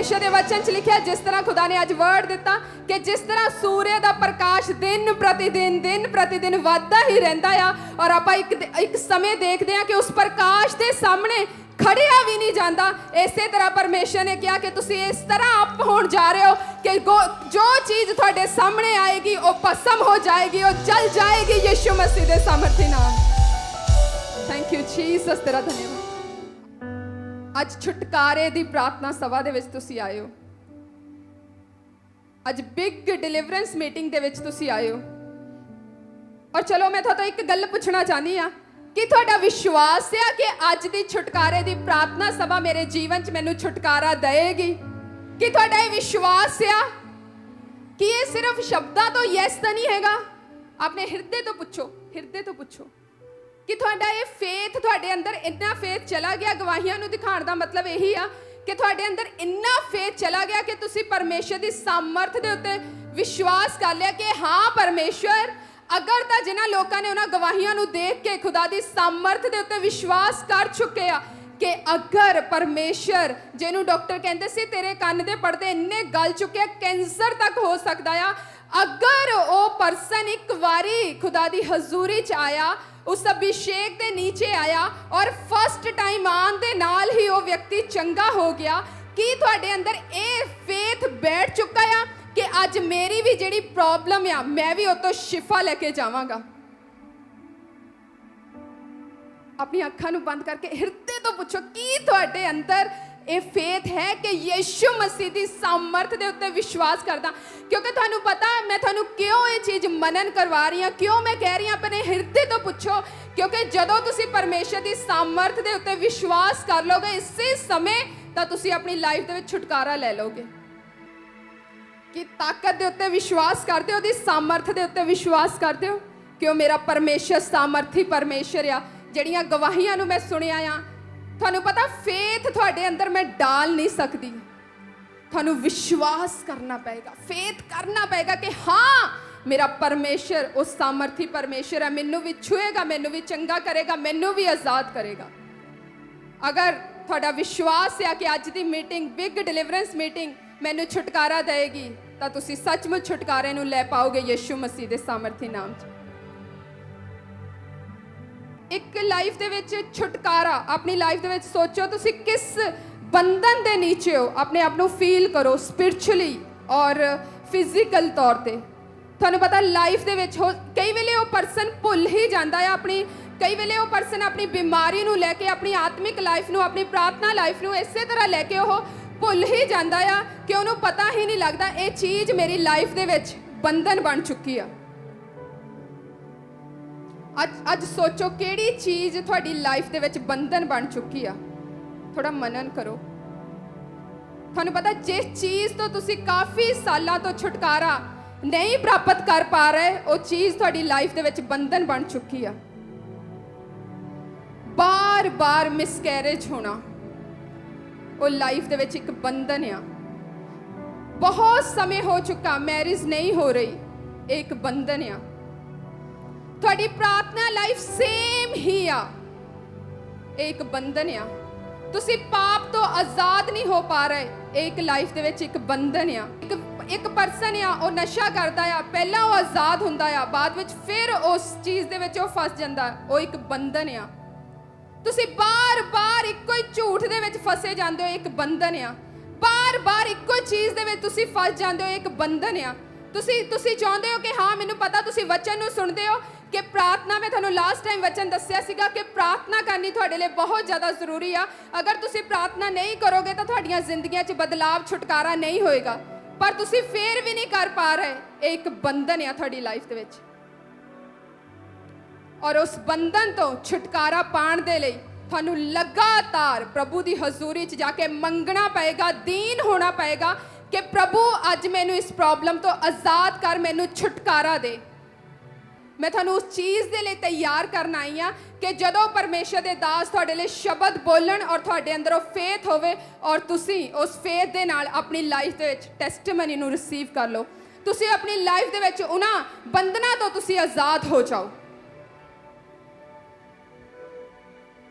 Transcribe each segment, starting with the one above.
परमेश्वर के वचन च लिखा, जिस तरह खुदा ने अज वर्ड दिता कि जिस तरह सूर्य का प्रकाश दिन प्रतिदिन वधदा ही रहिंदा आ, और आप एक समय देखते हैं कि उस प्रकाश के सामने खड़िया भी नहीं जाता। इस तरह परमेश्वर ने कहा कि तुसी इस तरह अप होण जा रहे हो कि जो चीज़ तुहाडे सामने आएगी वो भस्म हो जाएगी, वो जल जाएगी यीशु मसीह के सामर्थी नाम। थैंक यू जीसस, तेरा धन्यवाद। अज छुटकारे की प्रार्थना सभा दे विच तुसी आए हो, अज बिग डिलीवरेंस मीटिंग दे विच तुसी आए हो। और चलो मैं तो एक गल पूछना चाहनी हाँ कि तुहाडा विश्वास है कि अज की छुटकारे की प्रार्थना सभा मेरे जीवन च मैनू छुटकारा देगी? कि तुहाडा ये विश्वास है कि ये सिर्फ शब्दां तो यस तो नहीं हैगा? अपने हिरदे तो पूछो, हिरदे तो पूछो कि तुहाडा ये फेथ, तुहाडे अंदर इन्ना फेथ चला गया। गवाहियां नू दिखाण दा मतलब यही आ कि तुहाडे अंदर इन्ना फेथ चला गया कि तुसी परमेश्वर की सामर्थ दे उत्ते विश्वास कर लिया कि हाँ परमेश्वर अगर तो जिन्होंने लोगों ने उन्होंने गवाहियां नू देख के खुदा की सामर्थ के उत्ते विश्वास कर चुके हैं कि अगर परमेश्वर जिन्होंने डॉक्टर कहते सी तेरे कन्न दे पड़दे इन्ने गल चुके, कैंसर तक हो सकता है, अगर वो परसन एक बारी खुदा की हजूरी च आया, उस अभिषेक के नीचे आया और फर्स्ट टाइम आन दे नाल ही वो व्यक्ति चंगा हो गया, कि तुहाडे अंदर ये फेथ बैठ चुका है कि अज मेरी भी जिहड़ी प्रॉब्लम आ मैं भी उतो शिफा लेके जावांगा? अपनी अखां नूं बंद करके हिरदे तो पूछो कि तुहाडे अंदर ये फेथ है कि यीशु मसीह की सामर्थ के उत्ते विश्वास करदा? क्योंकि तुहानूं पता मैं तुहानूं क्यों ये चीज़ मनन करवा रही हाँ, क्यों मैं कह रही हाँ अपने हिरदे तो पूछो, क्योंकि जदों तुसीं परमेश्वर की सामर्थ के उत्ते विश्वास कर लोगे इसे समय तो तुसीं अपनी लाइफ दे विच छुटकारा ले लोगे। कि ताकत के उत्ते विश्वास करते हो, उसकी सामर्थ के उत्ते विश्वास करते हो, क्यों मेरा परमेश्वर सामर्थी परमेश्वर आ। जड़ियाँ गवाहियां नूं मैं सुनिया आ, तुहानूं पता फेथ तुहाडे अंदर मैं डाल नहीं सकती, तुहानूं विश्वास करना पएगा, फेथ करना पएगा कि हाँ मेरा परमेश्वर उस सामर्थी परमेश्वर है, मैनूं भी छुएगा, मैनूं भी चंगा करेगा, मैनूं भी आज़ाद करेगा। अगर तुहाडा विश्वास है कि अज की मीटिंग बिग डिलीवरेंस मीटिंग मैनू छुटकारा देगी तो तुसी सचमुच छुटकारे नू लै पाओगे यीशु मसीह के सामर्थी नाम च। एक लाइफ दे विच छुटकारा, अपनी लाइफ दे विच सोचो तुसी किस बंधन दे नीचे हो, अपने आप नू फील करो स्पिरिचुअली और फिजिकल तौर पे। तुहानू पता लाइफ दे विच हो कई वेले वो परसन भुल ही जाता है अपनी, कई वेले वो परसन अपनी बीमारी नू लैके अपनी आत्मिक लाइफ नू अपनी प्रार्थना लाइफ नू इस तरह लैके वो भुल ही जाता है कि उन्होंने पता ही नहीं लगता ये चीज़ मेरी लाइफ दे विच बंधन बन चुकी है। अज सोचो केड़ी चीज़ थोड़ी लाइफ दे विच बंधन बन चुकी है, थोड़ा मनन करो। थानू पता जिस चीज़ तो तुसी काफ़ी सालों तो छुटकारा नहीं प्राप्त कर पा रहे, वो चीज़ थोड़ी लाइफ दे विच बंधन बन चुकी है। बार बार मिसकैरेज होना वो लाइफ दे विच एक बंधन आ। बहुत समय हो चुका मैरिज नहीं हो रही, एक बंधन आ। थोड़ी प्रार्थना लाइफ सेम ही आ, एक बंधन आ। तुसी पाप तो आज़ाद नहीं हो पा रहे, एक लाइफ दे विच एक बंधन आ। एक परसन आ वो नशा करता आ, पहला वो आज़ाद हुंदा आ, बाद विच फिर उस चीज़ दे विच वो फस जांदा, वो एक बंधन आ। तुसी बार बार इक्को ही झूठ दे विच फसे जांदे हो, एक बंधन आ। बार बार इक्को चीज़ दे विच तुसी फस जांदे हो, एक बंधन आ। तुसी चाहते हो कि हाँ मैनूं पता, तुसी वचन नूं सुनदे हो कि प्रार्थना, मैं तुहानूं लास्ट टाइम वचन दस्सिया सीगा कि प्रार्थना करनी तुहाडे लिए बहुत ज़्यादा जरूरी आ। अगर तुसी प्रार्थना नहीं करोगे तो तुहाडीआं जिंदगियां 'च बदलाव छुटकारा नहीं होएगा, पर तुसी फिर भी नहीं कर पा रहे, एक बंधन आ तुहाडी लाइफ दे विच। और उस बंधन तो छुटकारा पाने दे लई थानू लगातार प्रभु की हजूरी च जाके मंगना पएगा, दीन होना पएगा कि प्रभु अज मैनू इस प्रॉब्लम तो आज़ाद कर, मैनू छुटकारा दे। मैं थानू उस चीज़ के लिए तैयार करना आई हाँ कि जदों परमेश्वर के दास तुहाडे लिए शब्द बोलन और तुहाडे अंदर वो फेथ होवे और तुसी उस फेथ दे नाल अपनी लाइफ दे विच टेस्टिमनी नू रिसीव कर लो, तुसी अपनी लाइफ दे विच उन्हां बंधनां तो तुसी आज़ाद हो जाओ।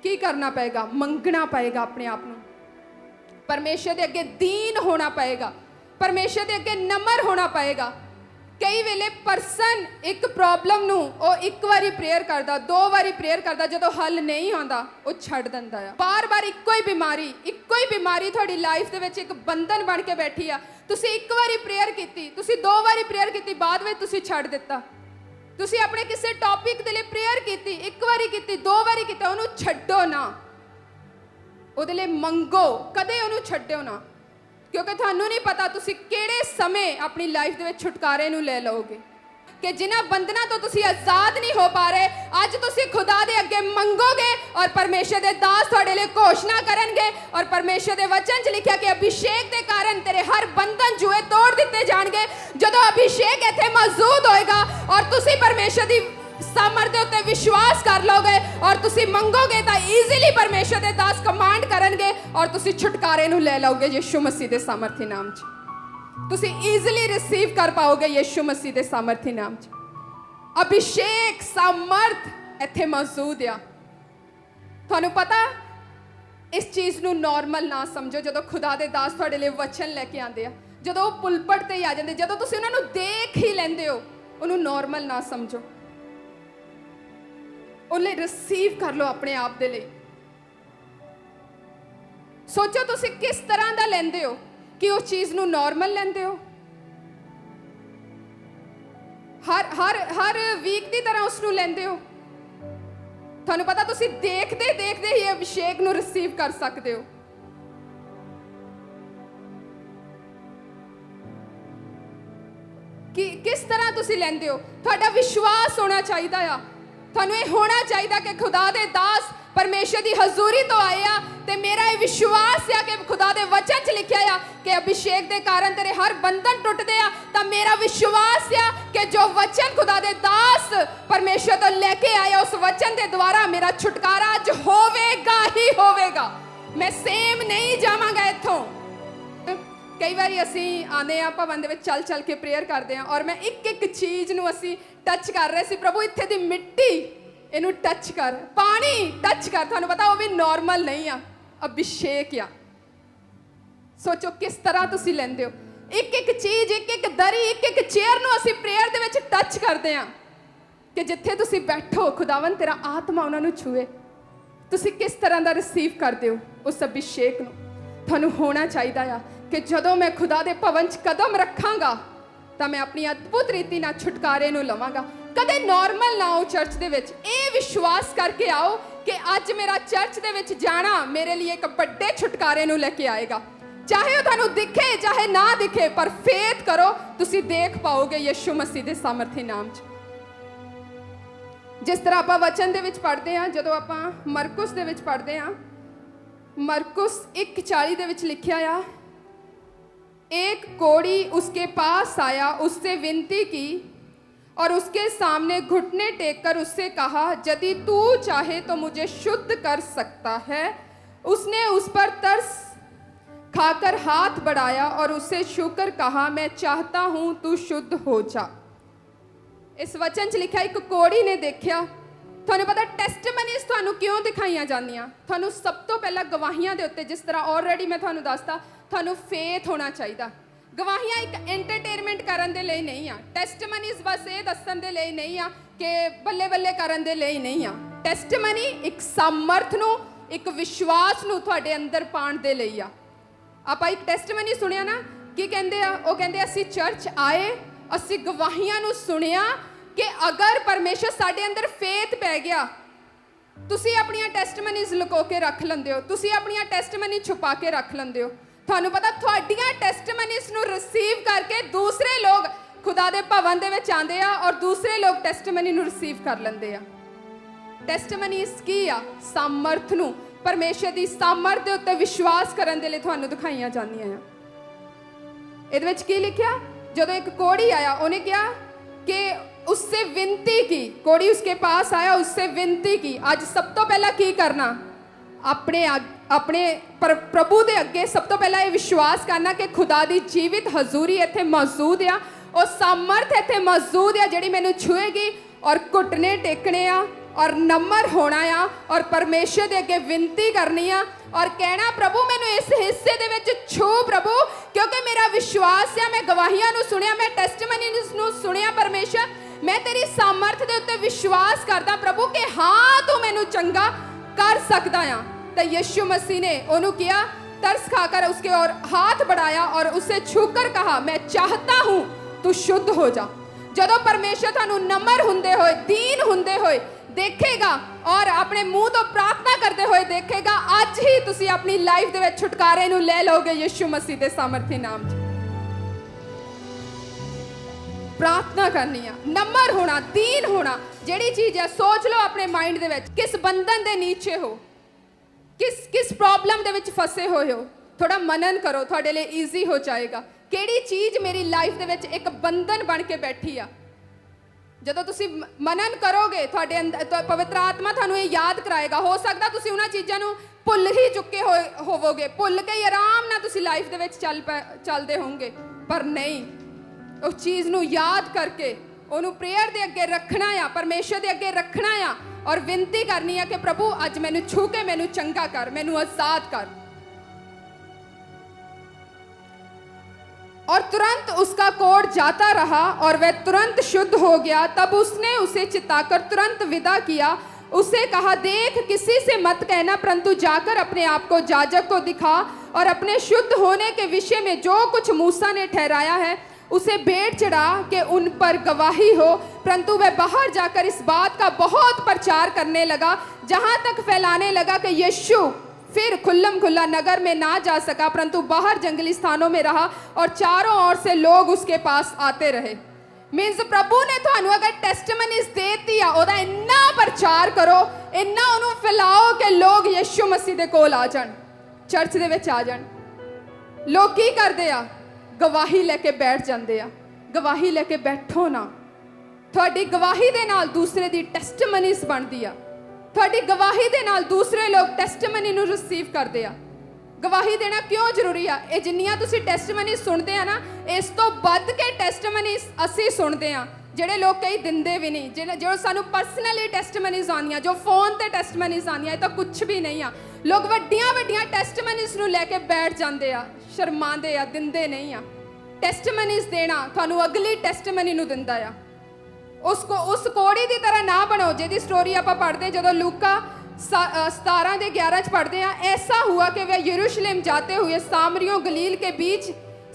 की करना पएगा? मंगना पएगा अपने आप नूं। परमेश्वर के अगे दीन होना पएगा, परमेश्वर के अगे नम्र होना पएगा। कई वेले परसन एक प्रॉब्लम नूं ओ एक बारी प्रेयर करदा, दो बारी प्रेयर करदा, जदों हल नहीं आंदा ओ छड्ड दिंदा आ। बार बार इक्को ही बीमारी तुहाडी लाइफ दे विच एक बंधन बन के बैठी आ। तुसीं एक बारी प्रेयर कीती, तुसीं दो बारी प्रेयर कीती, बाद विच तुसीं छड्ड दित्ता। तुसीं अपने किसी टॉपिक दे लई प्रेयर कीती, एक बारी कीती, दो बारी कीती, ओनू छड्डो ना, ਉਹਦੇ ਲਈ ਮੰਗੋ, ਕਦੇ ਉਹਨੂੰ ਛੱਡਿਓ ਨਾ, ਕਿਉਂਕਿ ਤੁਹਾਨੂੰ ਨਹੀਂ ਪਤਾ ਤੁਸੀਂ ਕਿਹੜੇ ਸਮੇਂ ਆਪਣੀ ਲਾਈਫ ਦੇ ਵਿੱਚ ਛੁਟਕਾਰੇ ਨੂੰ ਲੈ ਲਓਗੇ। ਕਿ ਜਿਨ੍ਹਾਂ ਬੰਧਨਾਂ ਤੋਂ ਤੁਸੀਂ ਆਜ਼ਾਦ ਨਹੀਂ ਹੋ ਪਾ ਰਹੇ, ਅੱਜ ਤੁਸੀਂ ਖੁਦਾ ਦੇ ਅੱਗੇ ਮੰਗੋਗੇ ਔਰ ਪਰਮੇਸ਼ਰ ਦੇ ਦਾਸ ਤੁਹਾਡੇ ਲਈ ਘੋਸ਼ਣਾ ਕਰਨਗੇ। ਔਰ ਪਰਮੇਸ਼ਰ ਦੇ ਵਚਨ 'ਚ ਲਿਖਿਆ ਕਿ ਅਭਿਸ਼ੇਕ ਦੇ ਕਾਰਨ ਤੇਰੇ ਹਰ ਬੰਧਨ ਜੂਏ ਤੋੜ ਦਿੱਤੇ ਜਾਣਗੇ। ਜਦੋਂ ਅਭਿਸ਼ੇਕ ਇੱਥੇ ਮੌਜੂਦ ਹੋਏਗਾ ਔਰ ਤੁਸੀਂ ਪਰਮੇਸ਼ਰ ਦੀ सामर्थ के उत्ते विश्वास कर लोगे और तुसी मंगोगे तो ईजीली परमेश्वर के दास कमांड करनगे और तुसी छुटकारे नू ले लोगे यीशु मसीह के सामर्थी नाम च। तुसी ईजीली रिसीव कर पाओगे यीशु मसीह के सामर्थी नाम च। अभिषेक सामर्थ इत्थे मौजूद आ। तुहानू पता इस चीज़ नू नॉर्मल ना समझो। जदों खुदा दे दास तुहाडे लई वचन लैके आंदे आ, जदों वो पुलपट ते आ जांदे, जदों तुसी उन्हां नू देख ही लैंदे हो, उन्हूं नॉर्मल ना समझो। ਉਹਲੇ ਰਿਸੀਵ ਕਰ ਲਓ ਆਪਣੇ ਆਪ ਦੇ ਲਈ। ਸੋਚੋ ਤੁਸੀਂ ਕਿਸ ਤਰ੍ਹਾਂ ਦਾ ਲੈਂਦੇ ਹੋ, ਕਿ ਉਸ ਚੀਜ਼ ਨੂੰ ਨਾਰਮਲ ਲੈਂਦੇ ਹੋ, ਹਰ ਵੀਕ ਦੀ ਤਰ੍ਹਾਂ ਉਸ ਨੂੰ ਲੈਂਦੇ ਹੋ। ਤੁਹਾਨੂੰ ਪਤਾ ਤੁਸੀਂ ਦੇਖਦੇ ਦੇਖਦੇ ਹੀ ਅਭਿਸ਼ੇਕ ਨੂੰ ਰਿਸੀਵ ਕਰ ਸਕਦੇ ਹੋ। ਕਿ ਕਿਸ ਤਰ੍ਹਾਂ ਤੁਸੀਂ ਲੈਂਦੇ ਹੋ, ਤੁਹਾਡਾ ਵਿਸ਼ਵਾਸ ਹੋਣਾ ਚਾਹੀਦਾ ਆ। ਤੁਹਾਨੂੰ ਇਹ ਹੋਣਾ ਚਾਹੀਦਾ ਕਿ ਖੁਦਾ ਦੇ ਦਾਸ ਪਰਮੇਸ਼ਰ ਦੀ ਹਜ਼ੂਰੀ ਤੋਂ ਆਏ ਆ ਤੇ ਮੇਰਾ ਇਹ ਵਿਸ਼ਵਾਸ ਆ ਕਿ ਖੁਦਾ ਦੇ ਵਚਨ 'ਚ ਲਿਖਿਆ ਆ ਕਿ ਅਭਿਸ਼ੇਕ ਦੇ ਕਾਰਨ ਤੇਰੇ ਹਰ ਬੰਧਨ ਟੁੱਟਦੇ ਆ। ਤਾਂ ਮੇਰਾ ਵਿਸ਼ਵਾਸ ਆ ਕਿ ਜੋ ਵਚਨ ਖੁਦਾ ਦੇ ਦਾਸ ਪਰਮੇਸ਼ਰ ਤੋਂ ਲੈ ਕੇ ਆਏ ਉਸ ਵਚਨ ਦੇ ਦੁਆਰਾ ਮੇਰਾ ਛੁਟਕਾਰਾ ਅੱਜ ਹੋਵੇਗਾ ਹੀ ਹੋਵੇਗਾ। ਮੈਂ ਸੇਮ ਨਹੀਂ ਜਾਵਾਂਗਾ ਇੱਥੋਂ। ਕਈ ਵਾਰੀ ਅਸੀਂ ਆਉਂਦੇ ਹਾਂ ਭਵਨ ਦੇ ਵਿੱਚ ਚੱਲ ਚੱਲ ਕੇ ਪ੍ਰੇਅਰ ਕਰਦੇ ਹਾਂ ਔਰ ਮੈਂ ਇੱਕ ਇੱਕ ਚੀਜ਼ ਨੂੰ ਅਸੀਂ ਟੱਚ ਕਰ ਰਹੇ ਸੀ। ਪ੍ਰਭੂ ਇੱਥੇ ਦੀ ਮਿੱਟੀ ਇਹਨੂੰ ਟੱਚ ਕਰ, ਪਾਣੀ ਟੱਚ ਕਰ। ਤੁਹਾਨੂੰ ਪਤਾ ਉਹ ਵੀ ਨਾਰਮਲ ਨਹੀਂ ਆ, ਅਭਿਸ਼ੇਕ ਆ। ਸੋਚੋ ਕਿਸ ਤਰ੍ਹਾਂ ਤੁਸੀਂ ਲੈਂਦੇ ਹੋ। ਇੱਕ ਇੱਕ ਚੀਜ਼, ਇੱਕ ਇੱਕ ਦਰੀ, ਇੱਕ ਇੱਕ ਚੇਅਰ ਨੂੰ ਅਸੀਂ ਪ੍ਰੇਅਰ ਦੇ ਵਿੱਚ ਟੱਚ ਕਰਦੇ ਹਾਂ ਕਿ ਜਿੱਥੇ ਤੁਸੀਂ ਬੈਠੋ ਖੁਦਾਵੰ ਤੇਰਾ ਆਤਮਾ ਉਹਨਾਂ ਨੂੰ ਛੂਏ। ਤੁਸੀਂ ਕਿਸ ਤਰ੍ਹਾਂ ਦਾ ਰਿਸੀਵ ਕਰਦੇ ਹੋ ਉਸ ਅਭਿਸ਼ੇਕ ਨੂੰ। ਤੁਹਾਨੂੰ ਹੋਣਾ ਚਾਹੀਦਾ ਆ ਕਿ ਜਦੋਂ ਮੈਂ ਖੁਦਾ ਦੇ ਭਵਨ 'ਚ ਕਦਮ ਰੱਖਾਂਗਾ ਤਾਂ ਮੈਂ ਆਪਣੀ ਅਦਭੁਤ ਰੀਤੀ ਨਾਲ ਛੁਟਕਾਰੇ ਨੂੰ ਲਵਾਂਗਾ। ਕਦੇ ਨਾਰਮਲ ਨਾ ਆਓ ਚਰਚ ਦੇ ਵਿੱਚ। ਇਹ ਵਿਸ਼ਵਾਸ ਕਰਕੇ ਆਓ ਕਿ ਅੱਜ ਮੇਰਾ ਚਰਚ ਦੇ ਵਿੱਚ ਜਾਣਾ ਮੇਰੇ ਲਈ ਇੱਕ ਵੱਡੇ ਛੁਟਕਾਰੇ ਨੂੰ ਲੈ ਕੇ ਆਏਗਾ। ਚਾਹੇ ਉਹ ਤੁਹਾਨੂੰ ਦਿਖੇ ਚਾਹੇ ਨਾ ਦਿਖੇ, ਪਰ ਫੇਥ ਕਰੋ, ਤੁਸੀਂ ਦੇਖ ਪਾਓਗੇ ਯਿਸੂ ਮਸੀਹ ਦੇ ਸਾਮਰਥੀ ਨਾਮ 'ਚ। ਜਿਸ ਤਰ੍ਹਾਂ ਆਪਾਂ ਵਚਨ ਦੇ ਵਿੱਚ ਪੜ੍ਹਦੇ ਹਾਂ, ਜਦੋਂ ਆਪਾਂ ਮਰਕੁਸ ਦੇ ਵਿੱਚ ਪੜ੍ਹਦੇ ਹਾਂ, मरकुस 1:40 ਦੇ ਵਿੱਚ ਲਿਖਿਆ ਆ, एक कोढ़ी उसके पास आया, उससे विनती की और उसके सामने घुटने टेककर उससे कहा, यदि तू चाहे तो मुझे शुद्ध कर सकता है। उसने उस पर तरस खाकर हाथ बढ़ाया और उससे छूकर कहा, मैं चाहता हूँ तू शुद्ध हो जा। इस वचन च लिखा एक कोढ़ी ने देखा। ਤੁਹਾਨੂੰ ਪਤਾ ਟੈਸਟਮਨੀਜ਼ ਤੁਹਾਨੂੰ ਕਿਉਂ ਦਿਖਾਈਆਂ ਜਾਂਦੀਆਂ? ਤੁਹਾਨੂੰ ਸਭ ਤੋਂ ਪਹਿਲਾਂ ਗਵਾਹੀਆਂ ਦੇ ਉੱਤੇ, ਜਿਸ ਤਰ੍ਹਾਂ ਆਲਰੇਡੀ ਮੈਂ ਤੁਹਾਨੂੰ ਦੱਸਤਾ, ਤੁਹਾਨੂੰ ਫੇਥ ਹੋਣਾ ਚਾਹੀਦਾ। ਗਵਾਹੀਆਂ ਇੱਕ ਐਂਟਰਟੇਨਮੈਂਟ ਕਰਨ ਦੇ ਲਈ ਨਹੀਂ ਆ। ਟੈਸਟਮਨੀਜ਼ ਬਸ ਇਹ ਦੱਸਣ ਦੇ ਲਈ ਨਹੀਂ ਆ ਕਿ ਬੱਲੇ ਬੱਲੇ ਕਰਨ ਦੇ ਲਈ ਨਹੀਂ ਆ। ਟੈਸਟਮਨੀ ਇੱਕ ਸਮਰਥ ਨੂੰ, ਇੱਕ ਵਿਸ਼ਵਾਸ ਨੂੰ ਤੁਹਾਡੇ ਅੰਦਰ ਪਾਉਣ ਦੇ ਲਈ ਆ। ਆਪਾਂ ਇੱਕ ਟੈਸਟਮਨੀ ਸੁਣਿਆ ਨਾ, ਕੀ ਕਹਿੰਦੇ ਆ? ਉਹ ਕਹਿੰਦੇ ਅਸੀਂ ਚਰਚ ਆਏ, ਅਸੀਂ ਗਵਾਹੀਆਂ ਨੂੰ ਸੁਣਿਆ ਕਿ ਅਗਰ ਪਰਮੇਸ਼ਰ ਸਾਡੇ ਅੰਦਰ ਫੇਥ ਪੈ ਗਿਆ, ਤੁਸੀਂ ਆਪਣੀਆਂ ਟੈਸਟਮਨੀਜ਼ ਲੁਕੋ ਕੇ ਰੱਖ ਲੈਂਦੇ ਹੋ, ਤੁਸੀਂ ਆਪਣੀਆਂ ਟੈਸਟਮਨੀ ਛੁਪਾ ਕੇ ਰੱਖ ਲੈਂਦੇ ਹੋ। ਤੁਹਾਨੂੰ ਪਤਾ ਤੁਹਾਡੀਆਂ ਟੈਸਟਮਨੀਜ਼ ਨੂੰ ਰਿਸੀਵ ਕਰਕੇ ਦੂਸਰੇ ਲੋਕ ਖੁਦਾ ਦੇ ਭਵਨ ਦੇ ਵਿੱਚ ਆਉਂਦੇ ਆ ਔਰ ਦੂਸਰੇ ਲੋਕ ਟੈਸਟਮਨੀ ਨੂੰ ਰਿਸੀਵ ਕਰ ਲੈਂਦੇ ਆ। ਟੈਸਟਮਨੀਜ਼ ਕੀ ਆ? ਸਾਮਰਥ ਨੂੰ, ਪਰਮੇਸ਼ਰ ਦੀ ਸਾਮਰਥ ਦੇ ਉੱਤੇ ਵਿਸ਼ਵਾਸ ਕਰਨ ਦੇ ਲਈ ਤੁਹਾਨੂੰ ਦਿਖਾਈਆਂ ਜਾਂਦੀਆਂ ਆ। ਇਹਦੇ ਵਿੱਚ ਕੀ ਲਿਖਿਆ? ਜਦੋਂ ਇੱਕ ਕੋढ़ी ਆਇਆ, ਉਹਨੇ ਕਿਹਾ कि उससे विनती की। कोढ़ी उसके पास आया, उससे विनती की। आज सब तो पहला की करना? अपने प्रभु दे अगे सब तो पहला ये विश्वास करना कि खुदा दी जीवित हजूरी इत्थे मौजूद आ, और सामर्थ इत्थे मौजूद आ जिहड़ी मैनूं छूएगी, और घुटने टेकने आ और नम्र होना आ और परमेश्वर के अगे विनती करनी आ और कहना प्रभु मैनू इस हिस्से दे विच छू प्रभु, क्योंकि मेरा विश्वास है, मैं गवाहियां नू सुनिया, मैं टेस्टमनीज़ नू सुनिया परमेश्वर, मैं तेरी सामर्थ दे उत्ते विश्वास करदा प्रभु कि हाँ तू मैनू चंगा कर सकदा आ। तो यीशु मसीह ने उन्होंने किया, तरस खाकर उसके और हाथ बढ़ाया और उसे छूकर कहा मैं चाहता हूं तू शुद्ध हो जा। जदों परमेश्वर थानू नम्र हुंदे होए, दीन हुंदे होए देखेगा और अपने मुंह तो प्रार्थना करते हुए देखेगा, आज ही तुसी अपनी लाइफ दे विच छुटकारे नू ले लोगे यीशु मसीह दे सामर्थी नाम च। प्रार्थना करनी है, नम्र होना, दीन होना, जेड़ी चीज है सोच लो अपने माइंड दे विच किस बंधन दे नीचे हो, किस प्रॉब्लम दे विच फसे होए हो, थोड़ा मनन करो, थोड़े लिए ईजी हो जाएगा। केड़ी चीज मेरी लाइफ दे विच एक बंधन बन के बैठी आ। जदों तुसी मनन करोगे थोड़े अंदर तो पवित्र आत्मा थानू ये याद कराएगा। हो सकदा तुसी उन्हां चीज़ां नू भुल ही चुके होवोगे, भुल के ही आराम नाल तुसी लाइफ दे विच चलदे होंगे, पर नहीं, उस चीज़ नू याद करके उन्होंने प्रेयर दे अगे रखना आ, परमेश्वर दे अगे रखना आ और विनती करनी है कि प्रभु अज मैनू छू के मैनू चंगा कर, मैनू आजाद कर। और तुरंत उसका कोढ़ जाता रहा और वह तुरंत शुद्ध हो गया। तब उसने उसे चिताकर तुरंत विदा किया, उसे कहा देख किसी से मत कहना, परंतु जाकर अपने आप को याजक को दिखा और अपने शुद्ध होने के विषय में जो कुछ मूसा ने ठहराया है उसे भेंट चढ़ा के उन पर गवाही हो। परंतु वह बाहर जाकर इस बात का बहुत प्रचार करने लगा, जहाँ तक फैलाने लगा कि यीशु फिर खुल्लम खुल्ला नगर में ना जा सका, परंतु बाहर जंगली स्थानों में रहा और चारों ओर से लोग उसके पास आते रहे। मीन्स प्रभु ने थानू अगर टेस्टमनीज देती है, ओदा इन्ना प्रचार करो, इन्ना उन्होंने फैलाओ कि लोग यीशु मसीह दे कोल आ जान, चर्च दे विच आ जान। लोग की करदे आ, गवाही लेके बैठ जाते आ। गवाही लेके बैठो ना, थोड़ी गवाही दे नाल दूसरे दी टेस्टमनीज बनती आ, थोड़ी गवाही दे नाल दूसरे लोग टेस्टमनी नू रिसीव करते आ। गवाही देना क्यों जरूरी आ? ये जिन्नियां तुसी टेस्टमनी सुनते आ ना, इस तो बद के टेस्टमनी असी सुनते आ, जेडे लोग कई दिंदे भी नहीं, जो सानू पर्सनली टेस्टमनीज आनियां, जो फोन ते टेस्टमनीज आनियां, ये तो कुछ भी नहीं आ। लोग वड्डियां वड्डियां टेस्टमनीज नू लेके बैठ जाते आ, शर्मांदे आ, दिंदे नहीं आ। टेस्टमनीज देना थानू अगली टेस्टमनी नू दिंदा आ। उस कोड़ी की तरह ना बनो जिहदी स्टोरी आप पढ़ते हैं, जो लूका 17:11 पढ़ते हैं। ऐसा हुआ कि वह यरूशलेम जाते हुए सामरियों गलील के बीच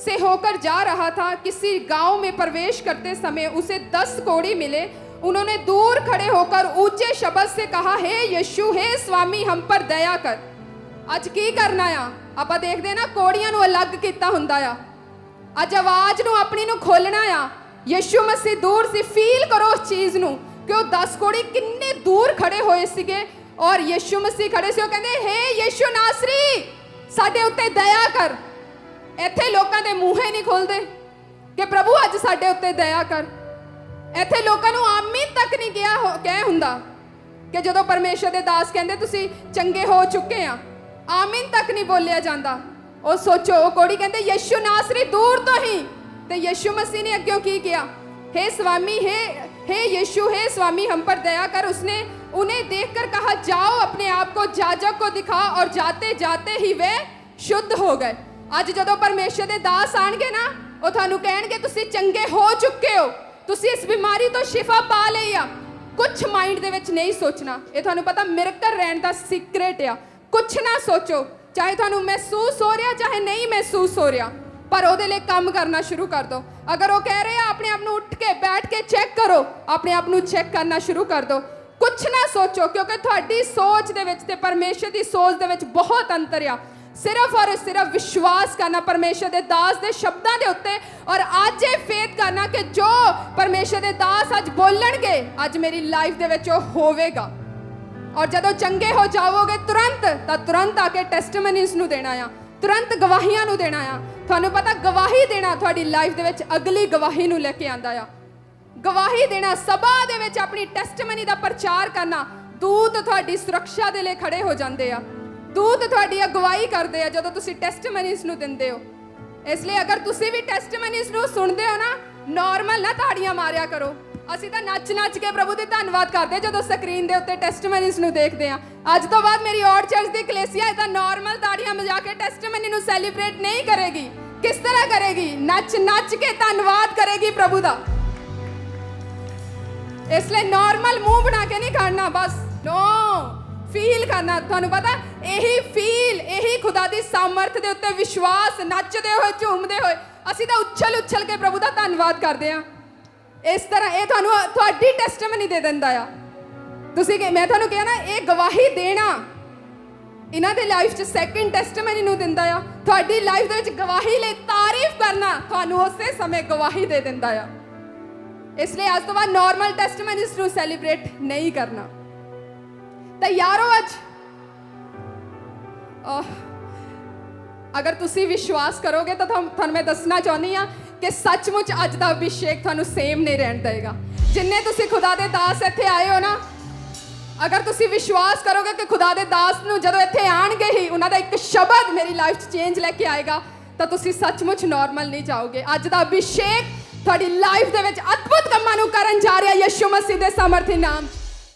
से होकर जा रहा था। किसी गांव में प्रवेश करते समय उसे 10 कोढ़ी मिले। उन्होंने दूर खड़े होकर ऊंचे शब्द से कहा, हे यीशु, हे स्वामी, हम पर दया कर। अज की करना आ, आप देखते हैं ना कोड़ियां नू अलग किया हुंदा आ। अज आवाज नू अपनी नू खोलना आ। यीशु मसीह दूर से फील करो उस चीज़ नू कि वो 10 कोड़ी किन्ने दूर खड़े होए सीगे और यीशु मसीह खड़े से, कहते हे यीशु नासरी, साडे उत्ते दया कर। इत्थे लोकां दे मूहे नहीं खोलते कि प्रभु अज साडे उत्ते दया कर। इत्थे लोकां नू आमीन तक नहीं कह हुंदा कि जदों परमेश्वर दे दास कहंदे तुसी चंगे हो चुके आ, आमीन तक नहीं बोलिया जाता। और सोचो वो कोड़ी कहंदे यीशु नासरी दूर तो ही, तो यीशु मसीह ने अग्यों की किया, हे स्वामी, हे यीशु, हे स्वामी, हम पर दया कर। उसने उन्हें देखकर कहा, जाओ अपने आप को याजक को दिखाओ, और जाते जाते ही वे शुद्ध हो गए। अज जदों परमेश्वर दे दास आणगे ना, वो थानू कहणगे तुसी चंगे हो चुके हो, तुसी इस बीमारी तो शिफा पा लई आ। कुछ माइंड दे विच नहीं सोचना, ये थानू पता मिरेकल रहण दा सीक्रेट आ। कुछ ना सोचो, चाहे थानू महसूस हो रहा चाहे नहीं महसूस हो रहा, पर वो लिए काम करना शुरू कर दो। अगर वो कह रहे हैं अपने आप को उठ के बैठ के चेक करो, अपने आप को चेक करना शुरू कर दो। कुछ ना सोचो, क्योंकि थोड़ी सोच दे विच ते परमेश्वर की सोच दे विच बहुत अंतर आ। सिर्फ और सिर्फ विश्वास करना परमेश्वर के दास के शब्दों के उत्ते, और अज ये फेथ करना कि जो परमेश्वर के दास अज बोलणगे अज मेरी लाइफ दे विच होवेगा। और जदों चंगे हो जाओगे तुरंत आके टेस्टमनीज नू देना आ, तुरंत गवाहियां नू देना आ। थानू पता गवाही देना थोड़ी लाइफ दे विच अगली गवाही नू लेके आंदा आ। गवाही देना, सभा दे विच अपनी टेस्टमनी दा प्रचार करना, दूत थोड़ी सुरक्षा दे लिए खड़े हो जाते आ, दूत थोड़ी अगवाई करते हैं जदों तुसी टेस्टमनीज नू दिंदे हो। इसलिए अगर तुसी भी टेस्टमनीज नू सुनदे हो ना, नॉर्मल ना ताड़ियां मारिया करो, ਅਸੀਂ ਤਾਂ ਨੱਚ ਕੇ ਪ੍ਰਭੂ ਦੀ ਧੰਨਵਾਦ ਕਰਦੇ ਜਦੋਂ ਸਕਰੀਨ ਦੇ ਉੱਤੇ ਟੈਸਟਮਨੀਜ਼ ਨੂੰ ਦੇਖਦੇ ਆ। ਅੱਜ ਤੋਂ ਬਾਅਦ ਮੇਰੀ ਔਰ ਚਰਚ ਦੀ ਕਲੇਸੀਆ ਇਹ ਤਾਂ ਨਾਰਮਲ ਤਾੜੀਆਂ ਵਜਾ ਕੇ ਟੈਸਟਮਨੀ ਨੂੰ ਸੈਲੀਬ੍ਰੇਟ ਨਹੀਂ ਕਰੇਗੀ। ਕਿਸ ਤਰ੍ਹਾਂ ਕਰੇਗੀ? ਨੱਚ ਕੇ ਧੰਨਵਾਦ ਕਰੇਗੀ ਪ੍ਰਭੂ ਦਾ। ਇਸ ਲਈ ਨਾਰਮਲ ਮੂੰਹ ਬਣਾ ਕੇ ਨਹੀਂ ਖੜਨਾ, ਬਸ ਨੋ ਫੀਲ ਕਰਨਾ। ਤੁਹਾਨੂੰ ਪਤਾ ਇਹੀ ਖੁਦਾ ਦੀ ਸਾਮਰਥ ਦੇ ਉੱਤੇ ਵਿਸ਼ਵਾਸ, ਨੱਚਦੇ ਹੋਏ ਝੂਮਦੇ ਹੋਏ ਅਸੀਂ ਤਾਂ ਉੱਛਲ ਕੇ ਪ੍ਰਭੂ ਦਾ ਧੰਨਵਾਦ ਕਰਦੇ ਆ। ਇਸ ਤਰ੍ਹਾਂ ਇਹ ਤੁਹਾਨੂੰ ਤੁਹਾਡੀ ਟੈਸਟਮਨੀ ਦੇ ਦਿੰਦਾ ਆ। ਮੈਂ ਤੁਹਾਨੂੰ ਕਿਹਾ ਨਾ, ਇਹ ਗਵਾਹੀ ਦੇਣਾ ਇਹਨਾਂ ਦੇ ਲਾਈਫ 'ਚ ਸੈਕਿੰਡ ਟੈਸਟਮਨੀ ਨੂੰ ਦਿੰਦਾ ਆ। ਤੁਹਾਡੀ ਲਾਈਫ ਦੇ ਵਿੱਚ ਗਵਾਹੀ ਲਈ ਤਾਰੀਫ ਕਰਨਾ ਤੁਹਾਨੂੰ ਉਸੇ ਸਮੇਂ ਗਵਾਹੀ ਦੇ ਦਿੰਦਾ ਆ। ਇਸ ਲਈ ਅੱਜ ਤੋਂ ਬਾਅਦ ਨਾਰਮਲ ਟੈਸਟਮਨੀਜ਼ ਨੂੰ ਸੈਲੀਬ੍ਰੇਟ ਨਹੀਂ ਕਰਨਾ। ਤਾਂ ਯਾਰੋ ਅੱਜ ਅਗਰ ਤੁਸੀਂ ਵਿਸ਼ਵਾਸ ਕਰੋਗੇ ਤਾਂ ਤੁਹਾਨੂੰ ਮੈਂ ਦੱਸਣਾ ਚਾਹੁੰਦੀ ਆ ਕਿ ਸੱਚਮੁੱਚ ਅੱਜ ਦਾ ਅਭਿਸ਼ੇਕ ਤੁਹਾਨੂੰ ਸੇਮ ਨਹੀਂ ਰਹਿਣ ਦੇਗਾ। ਜਿੰਨੇ ਤੁਸੀਂ ਖੁਦਾ ਦੇ ਦਾਸ ਇੱਥੇ ਆਏ ਹੋ ਨਾ, ਅਗਰ ਤੁਸੀਂ ਵਿਸ਼ਵਾਸ ਕਰੋਗੇ ਕਿ ਖੁਦਾ ਦੇ ਦਾਸ ਨੂੰ ਜਦੋਂ ਇੱਥੇ ਆਣਗੇ ਹੀ ਉਹਨਾਂ ਦਾ ਇੱਕ ਸ਼ਬਦ ਮੇਰੀ ਲਾਈਫ 'ਚ ਚੇਂਜ ਲੈ ਕੇ ਆਏਗਾ, ਤਾਂ ਤੁਸੀਂ ਸੱਚਮੁੱਚ ਨਾਰਮਲ ਨਹੀਂ ਜਾਓਗੇ। ਅੱਜ ਦਾ ਅਭਿਸ਼ੇਕ ਤੁਹਾਡੀ ਲਾਈਫ ਦੇ ਵਿੱਚ ਅਦਭੁਤ ਕੰਮਾਂ ਨੂੰ ਕਰਨ ਜਾ ਰਿਹਾ ਯਿਸੂ ਮਸੀਹ ਦੇ ਸਮਰਥੀ ਨਾਮ 'ਚ।